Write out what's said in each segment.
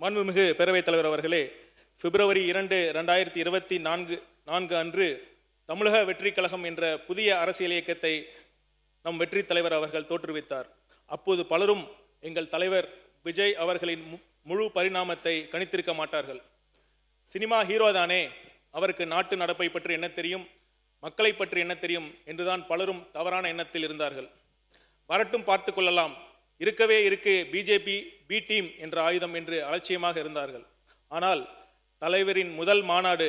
மாண்புமிகு பேரவைத் தலைவர் அவர்களே, பிப்ரவரி 2, 2024 அன்று தமிழக வெற்றி கழகம் என்ற புதிய அரசியல் இயக்கத்தை நம் வெற்றி தலைவர் அவர்கள் தோற்றுவித்தார். அப்போது பலரும் எங்கள் தலைவர் விஜய் அவர்களின் முழு பரிணாமத்தை கணித்திருக்க மாட்டார்கள். சினிமா ஹீரோதானே, அவருக்கு நாட்டு நடப்பை பற்றி என்ன தெரியும், மக்களை பற்றி என்ன தெரியும் என்றுதான் பலரும் தவறான எண்ணத்தில் இருந்தார்கள். வரட்டும் பார்த்து கொள்ளலாம், இருக்கவே இருக்கு பிஜேபி பி டீம் என்ற ஆயுதம் என்று அலட்சியமாக இருந்தார்கள். ஆனால் தலைவரின் முதல் மாநாடு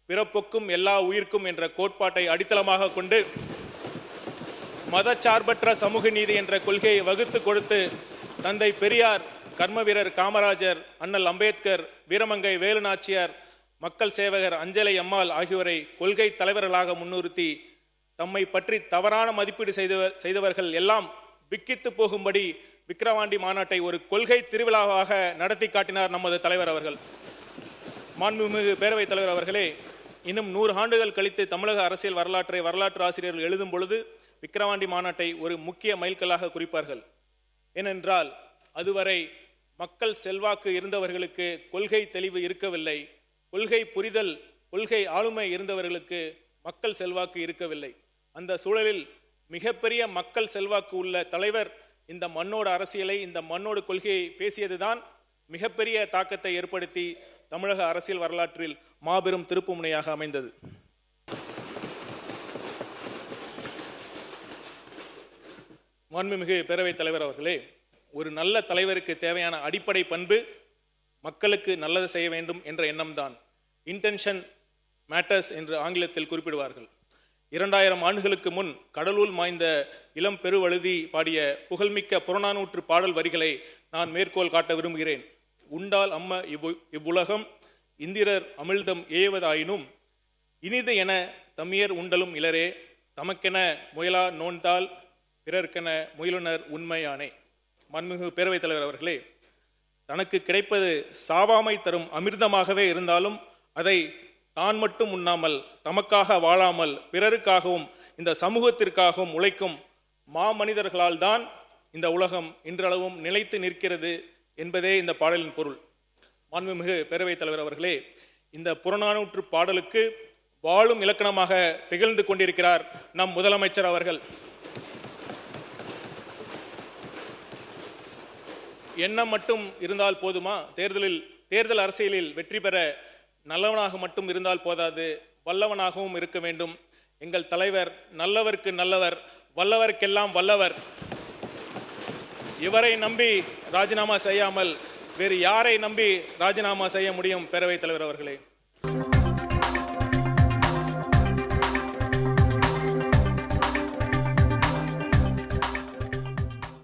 பிறப்புக்கும் எல்லா உயிர்க்கும் என்ற கோட்பாட்டை அடித்தளமாக கொண்டு மதச்சார்பற்ற சமூக நீதி என்ற கொள்கையை வகுத்து கொடுத்து தந்தை பெரியார், கர்ம வீரர் காமராஜர், அண்ணல் அம்பேத்கர், வீரமங்கை வேலு நாச்சியார், மக்கள் சேவகர் அஞ்சலை அம்மாள் ஆகியோரை கொள்கை தலைவர்களாக முன்னிறுத்தி தம்மை பற்றி தவறான மதிப்பீடு செய்தவர்கள் எல்லாம் விக்கித்து போகும்படி விக்கிரவாண்டி மாநாட்டை ஒரு கொள்கை திருவிழாவாக நடத்தி காட்டினார் நமது தலைவர் அவர்கள். மாண்புமிகு பேரவைத் தலைவர் அவர்களே, இன்னும் 100 ஆண்டுகள் கழித்து தமிழக அரசியல் வரலாற்றை வரலாற்று ஆசிரியர்கள் எழுதும் பொழுது விக்கிரவாண்டி மாநாட்டை ஒரு முக்கிய மைல்கல்லாக குறிப்பார்கள். ஏனென்றால் அதுவரை மக்கள் செல்வாக்கு இருந்தவர்களுக்கு கொள்கை தெளிவு இருக்கவில்லை, கொள்கை புரிதல், கொள்கை ஆளுமை இருந்தவர்களுக்கு மக்கள் செல்வாக்கு இருக்கவில்லை. அந்த சூழலில் மிகப்பெரிய மக்கள் செல்வாக்கு உள்ள தலைவர் இந்த மண்ணோட அரசியலை, இந்த மண்ணோட கொள்கையை பேசியதுதான் மிகப்பெரிய தாக்கத்தை ஏற்படுத்தி தமிழக அரசியல் வரலாற்றில் மாபெரும் திருப்பு முனையாக அமைந்தது. மாண்புமிகு பேரவைத் தலைவர் அவர்களே, ஒரு நல்ல தலைவருக்கு தேவையான அடிப்படை பண்பு மக்களுக்கு நல்லது செய்ய வேண்டும் என்ற எண்ணம்தான். இன்டென்ஷன் மேட்டர்ஸ் என்று ஆங்கிலத்தில் குறிப்பிடுவார்கள். 2000 ஆண்டுகளுக்கு முன் கடலூர் மாய்ந்த இளம் பெருவழுதி பாடிய புகழ்மிக்க புறநானூற்று பாடல் வரிகளை நான் மேற்கோள் காட்ட விரும்புகிறேன். உண்டால் அம்ம இவ்வுலகம் இந்திரர் அமிழ்தம் ஏவதாயினும் இனிது என தம்மியர் உண்டலும் இளரே, தமக்கென முயலா நோன்தால் பிறர்க்கென முயலுனர் உண்மையானே. மாண்புமிகு பேரவைத் தலைவர் அவர்களே, தனக்கு கிடைப்பது சாவாமை தரும் அமிர்தமாகவே இருந்தாலும் அதை தான் மட்டும் உண்ணாமல், தமக்காக வாழாமல், பிறருக்காகவும் இந்த சமூகத்திற்காகவும் உழைக்கும் மாமனிதர்களால் தான் இந்த உலகம் இன்றளவும் நிலைத்து நிற்கிறது என்பதே இந்த பாடலின் பொருள். மாண்புமிகு பேரவைத் தலைவர் அவர்களே, இந்த புறநானூற்று பாடலுக்கு வாழும் இலக்கணமாக திகழ்ந்து கொண்டிருக்கிறார் நம் முதலமைச்சர் அவர்கள். எண்ணம் மட்டும் இருந்தால் போதுமா? தேர்தல் அரசியலில் வெற்றி பெற நல்லவனாக மட்டும் இருந்தால் போதாது, வல்லவனாகவும் இருக்க வேண்டும். எங்கள் தலைவர் நல்லவருக்கு நல்லவர், வல்லவருக்கெல்லாம் வல்லவர். இவரை நம்பி ராஜினாமா செய்யாமல் வேறு யாரை நம்பி ராஜினாமா செய்ய முடியும்? பேரவைத் தலைவர் அவர்களே,